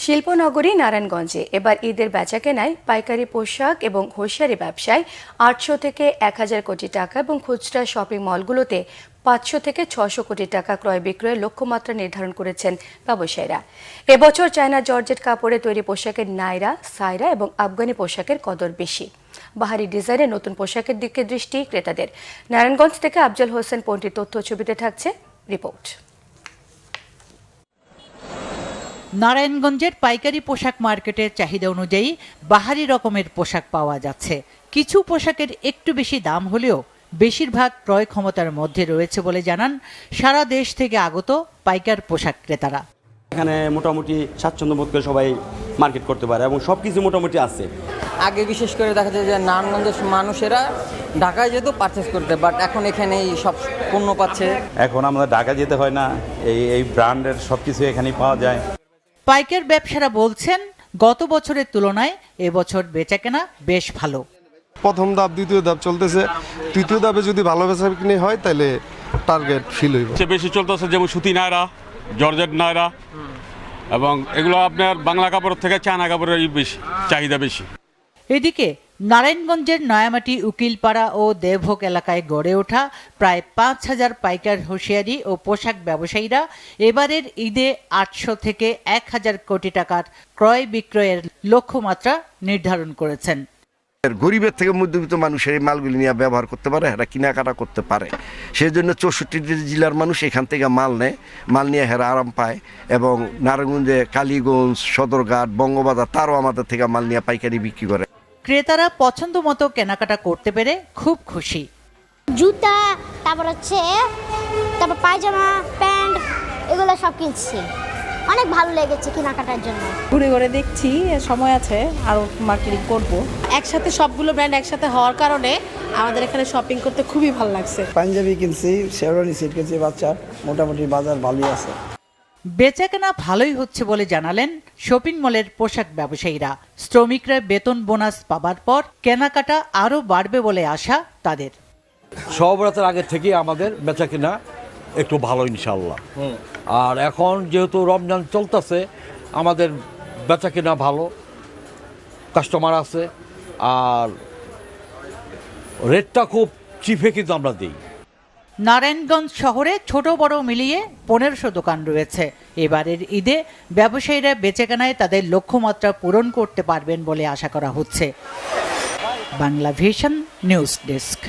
শিল্পনগরী নারায়ণগঞ্জে এবার ঈদের বেচাকেনায় পাইকারি পোশাক এবং হোশিয়ারি ব্যবসায় 800 থেকে 1000 কোটি টাকা এবং খুচরা শপিং মলগুলোতে 500 থেকে 600 কোটি টাকা ক্রয় বিক্রয়ের লক্ষ্যমাত্রা নির্ধারণ করেছেন ব্যবসায়ীরা। এবছর চায়না জর্জেট কাপড়ে তৈরি পোশাকের নাইরা, সাইরা এবং আফগানি পোশাকের কদর বেশি। বাহারি ডিজাইনের নতুন পোশাকের দিকে দৃষ্টি ক্রেতাদের। নারায়ণগঞ্জ থেকে আফজল হোসেন পন্ডিত তথ্য ছবিতে থাকছে রিপোর্ট। নারায়ণগঞ্জের পাইকারি পোশাক মার্কেটের চাহিদা অনুযায়ী বাহারি রকমের পোশাক পাওয়া যাচ্ছে। কিছু পোশাকের একটু বেশি দাম হলেও বেশিরভাগ ক্রয় ক্ষমতার মধ্যে রয়েছে বলে জানান সারা দেশ থেকে আগত পাইকার পোশাক ক্রেতারা। এখানে মোটামুটি স্বাচ্ছন্দ্য বোধ করে সবাই মার্কেট করতে পারে এবং সবকিছু মোটামুটি আছে। আগে বিশেষ করে দেখা যায় যে নারায়ণগঞ্জের মানুষেরা ঢাকায় যেত পারচেস করতে, বাট এখন এখানেই সব পণ্য পাচ্ছে। এখন আমাদের ঢাকা যেতে হয় না, এই ব্র্যান্ডের সবকিছু এখানেই পাওয়া যায়। পাইকার ব্যবসায়ীরা বলছেন গত বছরের তুলনায় এবছর বেচাকেনা বেশ ভালো। প্রথম ধাপ দ্বিতীয় ধাপ চলতেছে, তৃতীয় ধাপে যদি ভালো বেচাকেনা হয় তাহলে টার্গেট ফিল হইব। বেশি চলতেছে যেমন সুতি নায়রা, জর্জেট নায়রা এবং এগুলো আপনার বাংলা কাপড় থেকে চায়না কাপড়ের বেশি চাহিদা বেশি। এদিকে নারায়ণগঞ্জের নয়ামাটি, উকিলপাড়া ও দেবভোগ এলাকায় গড়ে ওঠা প্রায় 5000 পাইকার হোশিয়ারি ও পোশাক ব্যবসায়ীরা এবারের ঈদে 800 থেকে 1000 কোটি টাকার ক্রয় বিক্রয়ের লক্ষ্যমাত্রা নির্ধারণ করেছেন। গরিবের থেকে মধ্যবিত্ত মানুষের এই মালগুলি নিয়ে ব্যবহার করতে পারে, এরা কেনাকাটা করতে পারে। সেই জন্য 64 জেলার মানুষ এখান থেকে মাল নেয়, মাল নিয়ে হেরা আরাম পায়। এবং নারায়ণগঞ্জে কালীগঞ্জ, সদরঘাট, বঙ্গবাজার তারও আমাদের থেকে মাল নিয়ে পাইকারি বিক্রি করে। ক্রেতারা পছন্দ মতো কেনাকাটা করতে পেরে খুব খুশি। জুতা, তারপর পায়জামা, প্যান্ট, এগুলো সব কিনছি। অনেক ভালো লেগেছে কেনাকাটার জন্য। ঘুরে ঘুরে দেখছি, সময় আছে আরও মার্কেটিং করব। একসাথে সবগুলো ব্র্যান্ড একসাথে হওয়ার কারণে আমাদের এখানে শপিং করতে খুবই ভালো লাগছে। পাঞ্জাবি কিনছি, শেরওয়ানি সেট কিনছি বাচ্চার, মোটামুটি বাজার ভালোই আছে। বেচাকেনা ভালোই হচ্ছে বলে জানালেন শপিং মলের পোশাক ব্যবসায়ীরা। শ্রমিকরা বেতন বোনাস পাবার পর কেনাকাটা আরও বাড়বে বলে আশা তাদের। সবরাতের আগে থেকে আমাদের বেচাকেনা একটু ভালো ইনশাল্লাহ। আর এখন যেহেতু রমজান চলতেছে, আমাদের বেচাকেনা ভালো, কাস্টমার আছে, আর রেটটা খুব চিপে কিন্তু আমরা দিই। নারায়ণগঞ্জ শহরে ছোট বড় মিলিয়ে 1500 দোকান রয়েছে। এবারের ঈদে ব্যবসায়ীরা বেচাকেনায় তাদের লক্ষ্যমাত্রা পূরণ করতে পারবেন বলে আশা করা হচ্ছে। Bangla vision news desk.